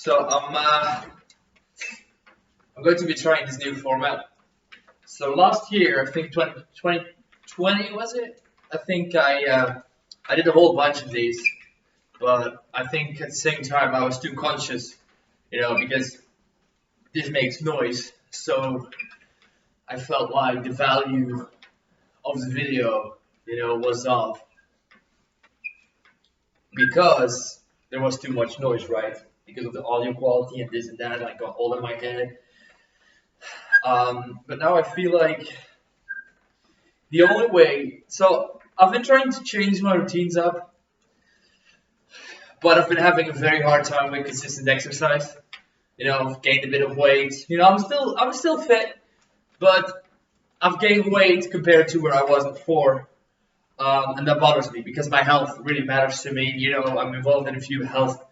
So I'm going to be trying this new format. So last year, I think 2020 was it? I think I did a whole bunch of these, but I think at the same time I was too conscious, because this makes noise. So I felt like the value of the video, was off because there was too much noise, right? Because of the audio quality and this and that, I got all in my head. But now I feel like the only way. So I've been trying to change my routines up, but I've been having a very hard time with consistent exercise. I've gained a bit of weight. I'm still fit, but I've gained weight compared to where I was before. And that bothers me because my health really matters to me. I'm involved in a few health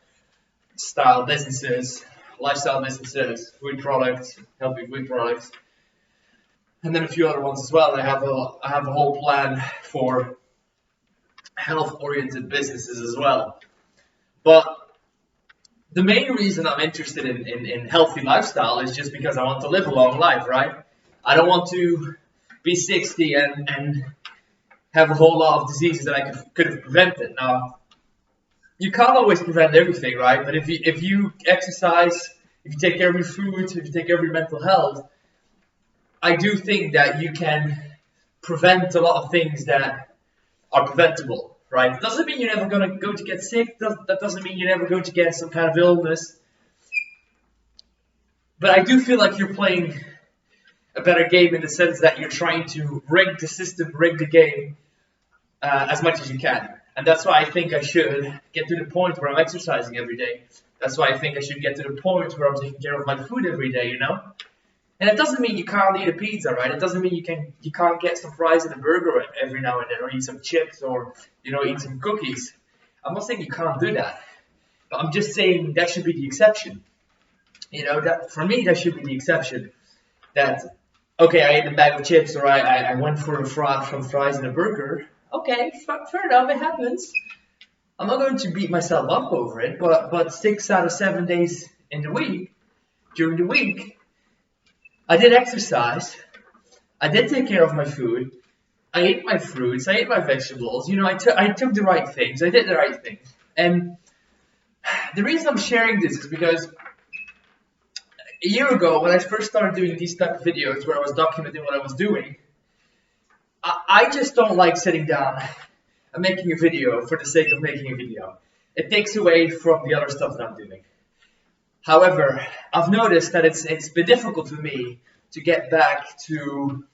style businesses, lifestyle businesses, food products, healthy food products, and then a few other ones as well. I have a whole plan for health-oriented businesses as well. But the main reason I'm interested in healthy lifestyle is just because I want to live a long life, right? I don't want to be 60 and have a whole lot of diseases that I could have prevented. Now, you can't always prevent everything, right? But if you exercise, if you take care of your food, if you take care of your mental health, I do think that you can prevent a lot of things that are preventable, right? It doesn't mean you're never going to get sick. That doesn't mean you're never going to get some kind of illness. But I do feel like you're playing a better game in the sense that you're trying to rig the system, rig the game as much as you can. And that's why I think I should get to the point where I'm exercising every day. That's why I think I should get to the point where I'm taking care of my food every day, And it doesn't mean you can't eat a pizza, right? It doesn't mean you can't get some fries and a burger every now and then, or eat some chips, or eat some cookies. I'm not saying you can't do that, but I'm just saying that should be the exception. That for me that should be the exception. That okay, I ate a bag of chips, or I went for some fries and a burger. Okay, fair enough, it happens. I'm not going to beat myself up over it, but 6 out of 7 days in the week, during the week, I did exercise. I did take care of my food. I ate my fruits. I ate my vegetables. I took the right things. I did the right things. And the reason I'm sharing this is because a year ago, when I first started doing these type of videos where I was documenting what I was doing, I just don't like sitting down and making a video for the sake of making a video. It takes away from the other stuff that I'm doing. However, I've noticed that it's been difficult for me to get back to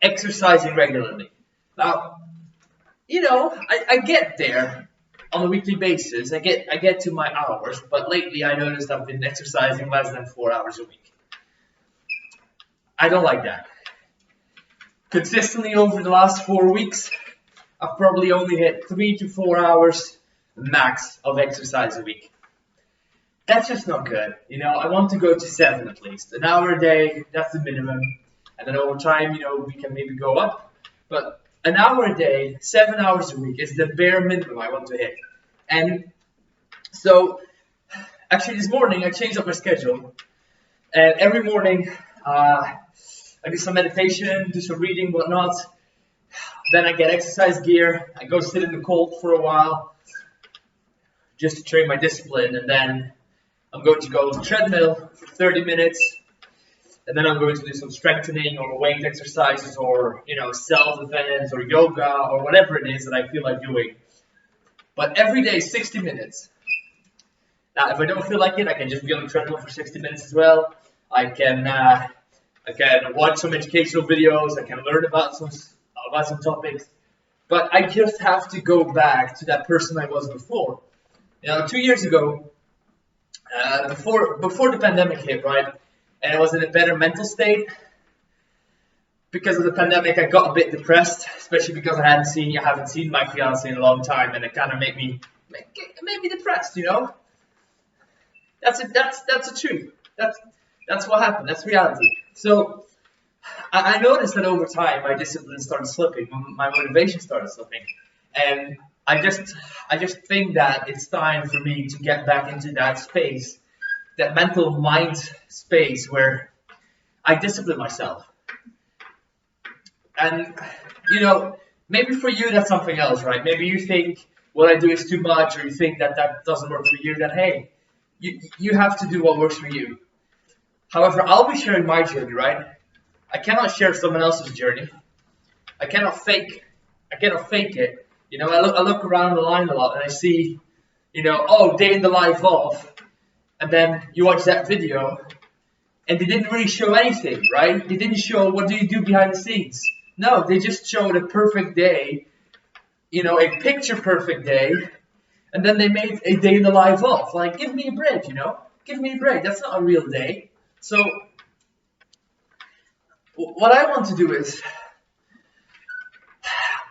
exercising regularly. Now, I get there on a weekly basis. I get to my hours, but lately I noticed I've been exercising less than 4 hours a week. I don't like that. Consistently over the last 4 weeks, I've probably only hit 3 to 4 hours max of exercise a week. That's just not good. I want to go to 7 at least. An hour a day, that's the minimum. And then over time, we can maybe go up. But an hour a day, 7 hours a week is the bare minimum I want to hit. And so, actually this morning, I changed up my schedule. And every morning, I do some meditation, do some reading, whatnot. Then I get exercise gear. I go sit in the cold for a while just to train my discipline. And then I'm going to go on the treadmill for 30 minutes. And then I'm going to do some strengthening or weight exercises or, self-defense or yoga or whatever it is that I feel like doing. But every day, 60 minutes. Now, if I don't feel like it, I can just be on the treadmill for 60 minutes as well. I can watch some educational videos. I can learn about some topics. But I just have to go back to that person I was before. 2 years ago, before the pandemic hit, right? And I was in a better mental state. Because of the pandemic, I got a bit depressed, especially because I haven't seen my fiance in a long time, and it kind of made me depressed. That's the truth. That's what happened. That's reality. So I noticed that over time, my discipline started slipping, my motivation started slipping, and I just think that it's time for me to get back into that space, that mental mind space where I discipline myself. And you know, maybe for you that's something else, right? Maybe you think what I do is too much, or you think that that doesn't work for you. Then hey, you have to do what works for you. However, I'll be sharing my journey, right? I cannot share someone else's journey. I cannot fake. I cannot fake it. You know, I look around the line a lot and I see, you know, oh, day in the life of, and then you watch that video, and they didn't really show anything, right? They didn't show what do you do behind the scenes. No, they just showed a perfect day, you know, a picture perfect day, and then they made a day in the life of. Like, give me a break, you know? Give me a break. That's not a real day. So, what I want to do is,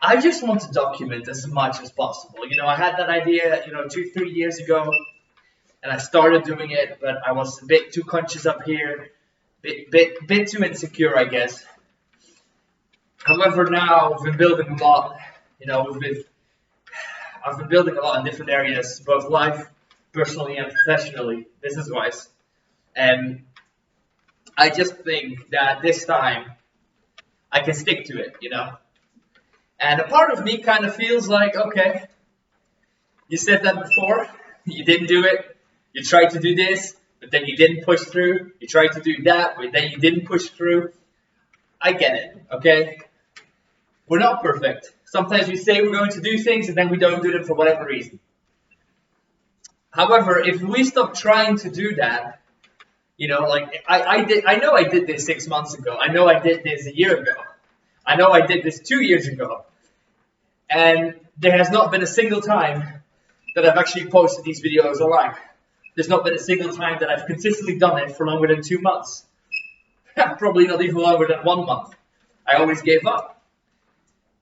I just want to document as much as possible. You know, I had that idea, you know, 2-3 years ago, and I started doing it, but I was a bit too conscious up here, bit too insecure, I guess. However, now I've been building a lot. You know, I've been building a lot in different areas, both life, personally, and professionally, business-wise. And I just think that this time I can stick to it, you know. And a part of me kind of feels like, okay, you said that before, you didn't do it, you tried to do this, but then you didn't push through, you tried to do that, but then you didn't push through. I get it, okay? We're not perfect. Sometimes we say we're going to do things and then we don't do them for whatever reason. However, if we stop trying to do that, you know, like I know I did this 6 months ago. I know I did this a year ago. I know I did this 2 years ago. And there has not been a single time that I've actually posted these videos online. There's not been a single time that I've consistently done it for longer than 2 months. Probably not even longer than 1 month. I always gave up.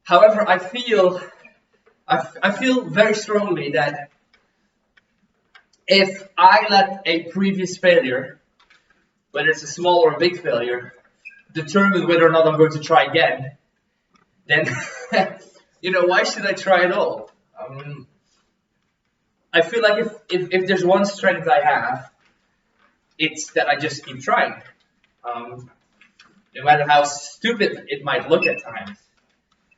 However, I feel very strongly that if I let a previous failure, whether it's a small or a big failure, determine whether or not I'm going to try again, then, you know, why should I try at all? I feel like if there's one strength I have, it's that I just keep trying. No matter how stupid it might look at times,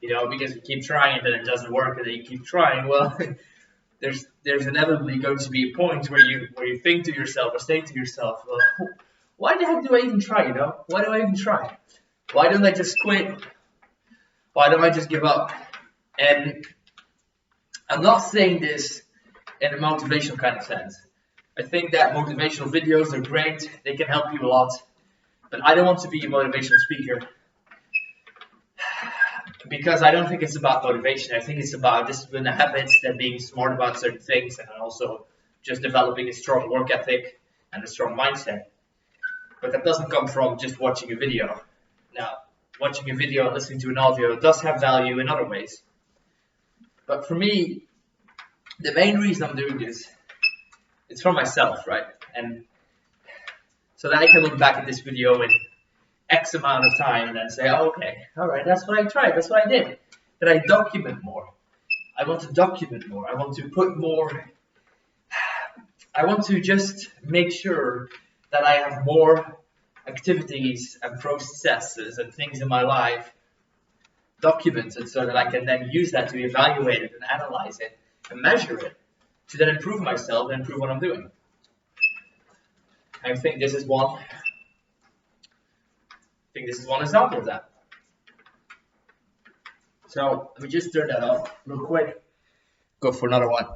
you know, because you keep trying and then it doesn't work, and then you keep trying. Well, there's inevitably going to be a point where you think to yourself or say to yourself, well, why the heck do I even try? You know, why do I even try? Why don't I just quit? Why don't I just give up? And I'm not saying this in a motivational kind of sense. I think that motivational videos are great. They can help you a lot. But I don't want to be a motivational speaker, because I don't think it's about motivation. I think it's about discipline and habits, and being smart about certain things, and also just developing a strong work ethic and a strong mindset. But that doesn't come from just watching a video. Now, watching a video and listening to an audio does have value in other ways. But for me, the main reason I'm doing this, it's for myself, right? And so that I can look back at this video in X amount of time and say, oh, okay, all right, that's what I tried, that's what I did. That I document more. I want to document more. I want to put more. I want to just make sure that I have more activities and processes and things in my life documented, so that I can then use that to evaluate it and analyze it and measure it to then improve myself and improve what I'm doing. I think this is one example of that. So let me just turn that off real quick. Go for another one.